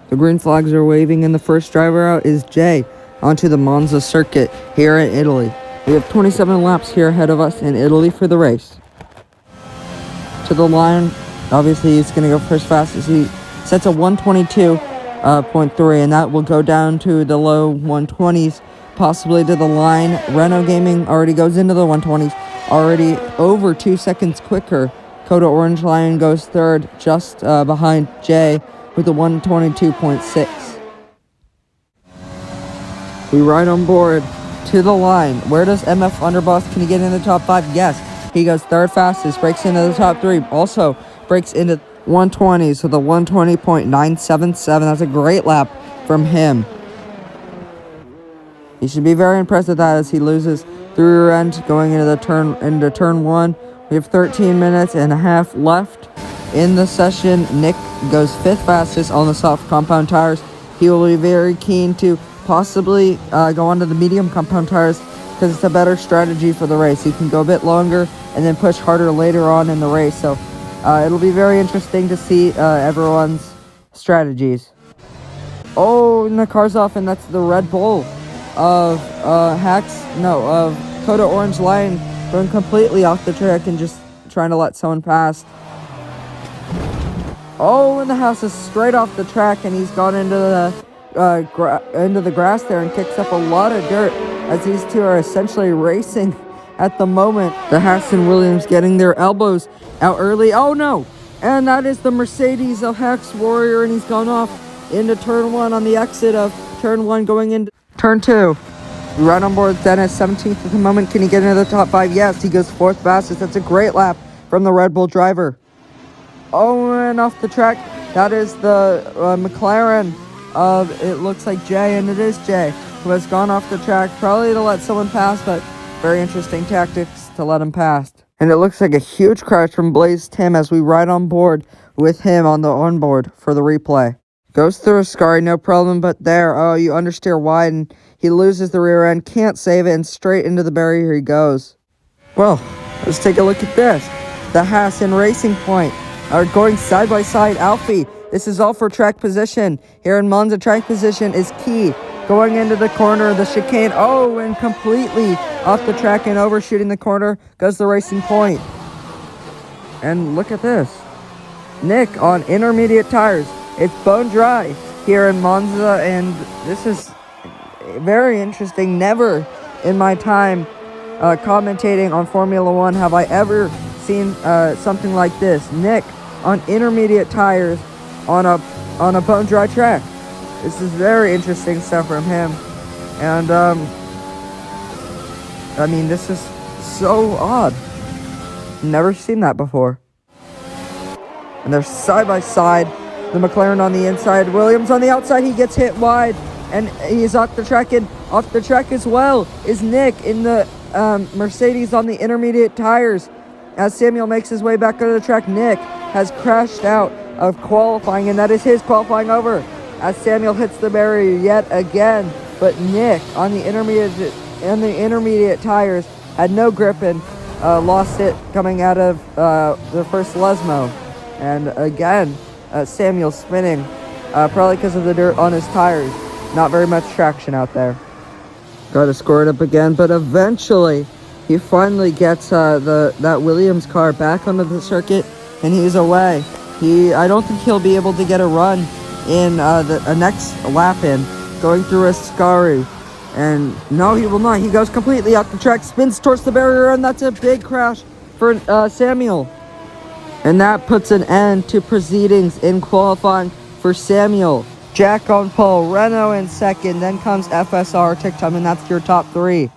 The green flags are waving, and the first driver out is Jay onto the Monza circuit here in Italy. We have 27 laps here ahead of us in Italy for the race. To the line, obviously he's going to go first fastest. He sets a 122.3, and that will go down to the low 120s, possibly to the line. Renault Gaming already goes into the 120s, already over 2 seconds quicker. Coda Orange Lion goes third, just behind Jay with a 122.6. We ride on board to the line. Where does MF Underboss, can he get in the top 5? Yes. He goes third fastest, breaks into the top 3, also breaks into 120s with a 120.977. That's a great lap from him. He should be very impressed with that as he loses through rear end going into turn 1. We have 13 minutes and a half left in the session. Nick goes 5th fastest on the soft compound tires. He will be very keen to possibly go onto the medium compound tires because it's a better strategy for the race. He can go a bit longer and then push harder later on in the race. So it'll be very interesting to see everyone's strategies. Oh, and the car's off, and that's the Red Bull of Coda Orange Lion going completely off the track and just trying to let someone pass. Oh, and the house is straight off the track, and he's gone into the grass there and kicks up a lot of dirt as these two are essentially racing at the moment. The Haas and Williams getting their elbows out early. Oh no! And that is the Mercedes of Hex Warrior, and he's gone off into turn 1 on the exit of turn 1 going into turn 2. We ride on board Dennis, 17th at the moment. Can he get into the top 5? Yes, he goes 4th fastest. That's a great lap from the Red Bull driver. Oh, and off the track, that is the McLaren of, it looks like Jay, and it is Jay, who has gone off the track, probably to let someone pass, but very interesting tactics to let him pass. And it looks like a huge crash from Blaze Tim as we ride on board with him on the onboard for the replay. Goes through a Scary, no problem, but there, oh, you understeer wide, and he loses the rear end, can't save it, and straight into the barrier he goes. Well, let's take a look at this. The Haas and Racing Point are going side by side. Alfie, this is all for track position. Here in Monza, track position is key. Going into the corner, the chicane, oh, and completely off the track and overshooting the corner goes the Racing Point. And look at this. Nick on intermediate tires. It's bone dry here in Monza, and this is very interesting. Never in my time commentating on Formula One have I ever seen something like this. Nick on intermediate tires on a bone dry track. This is very interesting stuff from him, and I mean, this is so odd. Never seen that before. And they're side by side. The McLaren on the inside, Williams on the outside. He gets hit wide, and he's off the track. And off the track as well is Nick in the Mercedes on the intermediate tires. As Samuel makes his way back onto the track, Nick has crashed out of qualifying, and that is his qualifying over as Samuel hits the barrier yet again. But Nick on the intermediate tires had no grip and lost it coming out of the first Lesmo. And again, Samuel spinning, probably because of the dirt on his tires. Not very much traction out there. Got to score it up again, but eventually he finally gets that Williams car back onto the circuit, and he's away. I don't think he'll be able to get a run in the next lap in, going through a Scary. And no, he will not. He goes completely off the track, spins towards the barrier, and that's a big crash for Samuel. And that puts an end to proceedings in qualifying for Samuel. Jack on pole, Renault in second, then comes FSR, TikTok, and that's your top 3.